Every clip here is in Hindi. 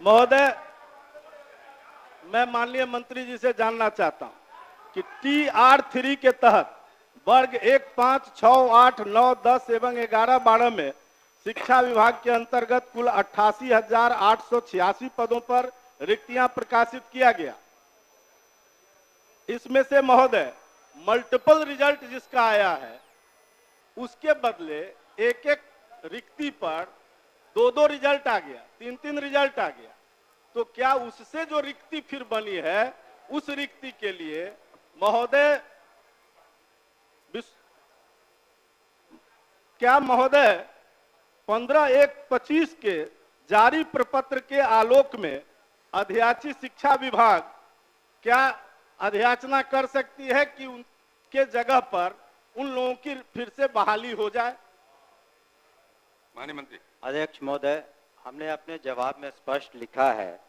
महोदय, मैं माननीय मंत्री जी से जानना चाहता हूं कि TR3 के तहत वर्ग 1, 5, 6, 8, 9, 10 एवं 11, 12 में शिक्षा विभाग के अंतर्गत कुल 88,886 पदों पर रिक्तियां प्रकाशित किया गया। इसमें से महोदय मल्टीपल रिजल्ट जिसका आया है उसके बदले एक एक रिक्ति पर 2-2 रिजल्ट आ गया, 3-3 रिजल्ट आ गया। तो क्या उससे जो रिक्ति फिर बनी है उस रिक्ति के लिए महोदय क्या महोदय 15/1/25 के जारी प्रपत्र के आलोक में अध्याची शिक्षा विभाग क्या अध्याचना कर सकती है कि उनके जगह पर उन लोगों की फिर से बहाली हो जाए? माननीय मंत्री। अध्यक्ष महोदय, हमने अपने जवाब में स्पष्ट लिखा है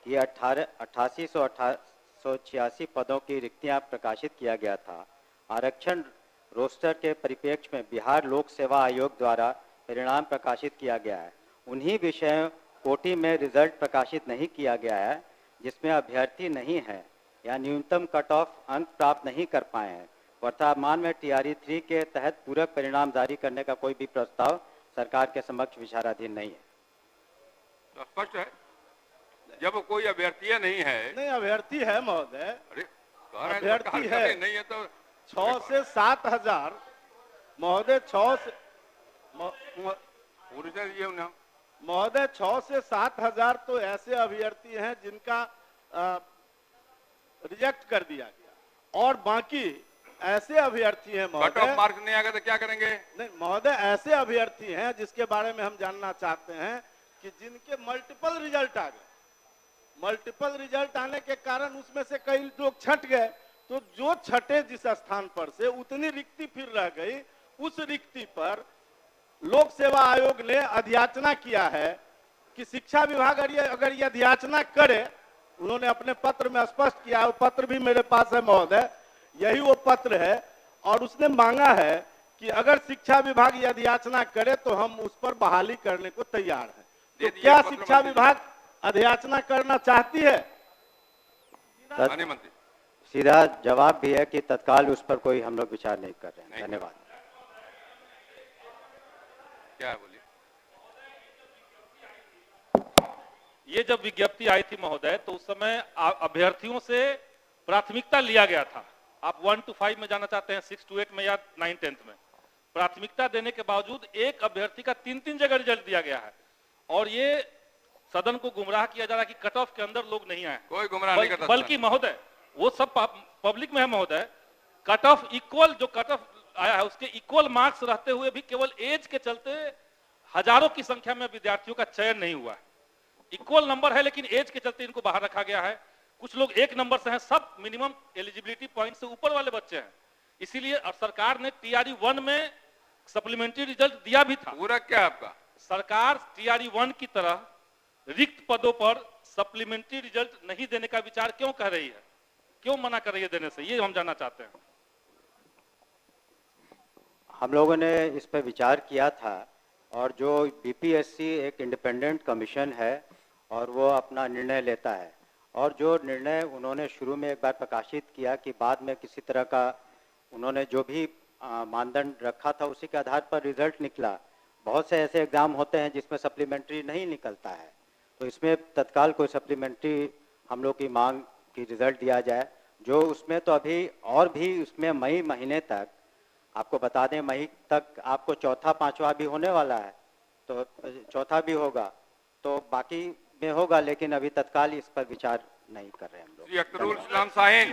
कि 8886 पदों की रिक्तियां प्रकाशित किया गया था। आरक्षण रोस्टर के परिप्रेक्ष्य में बिहार लोक सेवा आयोग द्वारा परिणाम प्रकाशित किया गया है। उन्हीं विषयों कोटि में रिजल्ट प्रकाशित नहीं किया गया है जिसमें अभ्यर्थी नहीं है या न्यूनतम कट ऑफ अंक प्राप्त नहीं कर पाए हैं। वर्तमान में TR3 के तहत पूरक परिणाम जारी करने का कोई भी प्रस्ताव सरकार के समक्ष विचाराधीन नहीं है। तो स्पष्ट है, जब कोई अभ्यर्थी नहीं है। नहीं, अभ्यर्थी है महोदय, अभ्यर्थी है। नहीं है तो 6 से 7 हजार महोदय, 6 से महोदय 6 से 7 हजार तो ऐसे अभ्यर्थी हैं जिनका रिजेक्ट कर दिया गया और बाकी ऐसे अभ्यर्थी हैं महोदय, मार्क नहीं आएगा तो क्या करेंगे? नहीं महोदय, ऐसे अभ्यर्थी हैं जिसके बारे में हम जानना चाहते हैं कि जिनके मल्टीपल रिजल्ट आ गए। मल्टीपल रिजल्ट आने के कारण उसमें से कई लोग छट गए, तो जो छठे जिस स्थान पर से उतनी रिक्ति फिर रह गई, उस रिक्ति पर लोक सेवा आयोग ने अध्याचना किया है कि शिक्षा विभाग अगर ये अध्याचना करे, उन्होंने अपने पत्र में स्पष्ट किया, वो पत्र भी मेरे पास है महोदय, यही वो पत्र है, और उसने मांगा है कि अगर शिक्षा विभाग ये अध्याचना करे तो हम उस पर बहाली करने को तैयार हैं। तो क्या शिक्षा विभाग अध्याचना करना चाहती है? मंत्री, सीधा जवाब भी है कि तत्काल उस पर कोई हम लोग विचार नहीं कर रहे हैं। धन्यवाद। क्या बोलिए? ये जब विज्ञप्ति आई थी महोदय, तो उस समय अभ्यर्थियों से प्राथमिकता लिया गया था। आप 1 to 5 में जाना चाहते हैं, 6 to 8 में या 9, 10th में प्राथमिकता देने के बावजूद एक अभ्यर्थी का 3-3 जगह रिजल्ट दिया गया है और ये सदन को गुमराह किया जा रहा है कि कट ऑफ के अंदर लोग नहीं आए। कोई गुमराह नहीं करता, बल्कि महोदय वो सब पब्लिक में है महोदय। कट ऑफ इक्वल, जो कट ऑफ आया है उसके इक्वल मार्क्स रहते हुए भी केवल एज के चलते हजारों की संख्या में विद्यार्थियों का चयन नहीं हुआ है। इक्वल नंबर है लेकिन एज के चलते इनको बाहर रखा गया है। कुछ लोग 1 नंबर से हैं, सब मिनिमम एलिजिबिलिटी पॉइंट से ऊपर वाले बच्चे हैं। इसीलिए और सरकार ने TR1 में सप्लीमेंट्री रिजल्ट दिया भी था। पूरा क्या आपका? सरकार TR1 की तरह रिक्त पदों पर सप्लीमेंट्री रिजल्ट नहीं देने का विचार क्यों कर रही है, क्यों मना कर रही है देने से, ये हम जानना चाहते हैं। हम लोगों ने इस पर विचार किया था और जो BPSC एक इंडिपेंडेंट कमीशन है और वो अपना निर्णय लेता है, और जो निर्णय उन्होंने शुरू में एक बार प्रकाशित किया कि बाद में किसी तरह का उन्होंने जो भी मानदंड रखा था उसी के आधार पर रिजल्ट निकला। बहुत से ऐसे एग्जाम होते हैं जिसमें सप्लीमेंट्री नहीं निकलता है, तो इसमें तत्काल कोई सप्लीमेंट्री हम लोग की मांग की रिजल्ट दिया जाए। जो उसमें तो अभी और भी उसमें मई महीने तक, आपको बता दें मई तक आपको चौथा 5वां भी होने वाला है, तो चौथा भी होगा, तो बाकी में होगा, लेकिन अभी तत्काल इस पर विचार नहीं कर रहे हैं हम लोग। अख्तरुल इस्लाम साहिन।